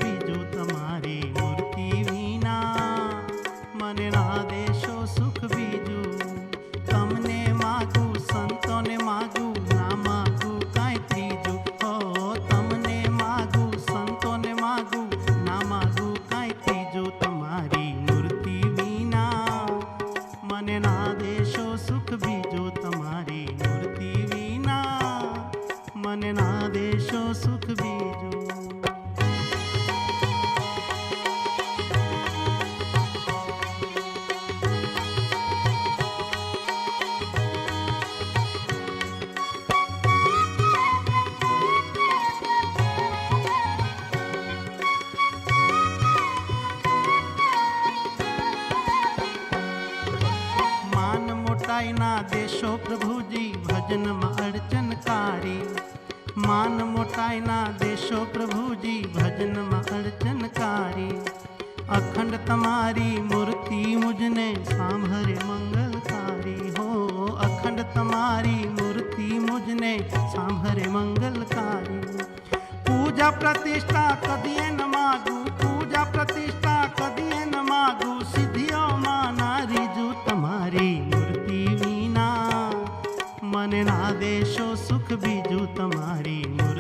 બીજું તમારી મૂર્તિ વિના. મને ના દેશો સુખ બીજું, તમને માગું સંતોને માગું, ના માગું કાંઈ ત્રીજું. હો તમને માગું સંતોને માગું, ના માગું કાંઈ ત્રીજું તમારી મૂર્તિ વિના. મને ના દેશો સુખ બીજું તમારી મૂર્તિ વિના. મને ના દેશો સુખ બીજું. માન મોટાઈના દેશો પ્રભુજી ભજનમાં અડચનકારી. માન મોટાઈના દેશો પ્રભુજી ભજનમાં અડચનકારી. અખંડ તમારી મૂર્તિ મુજને સાંભળે મંગલકારી. હો અખંડ તમારી મૂર્તિ મુજને સાંભળે મંગલકારી. પૂજા પ્રતિષ્ઠા કદીએ ન માગું, પૂજા પ્રતિષ્ઠા કદીએ ન માગું, સિદ્ધિઓમાં ના રીજું તમારી મૂર્તિ વિના. મને ના દેશો સુખ બીજું તમારી મૂર્તિ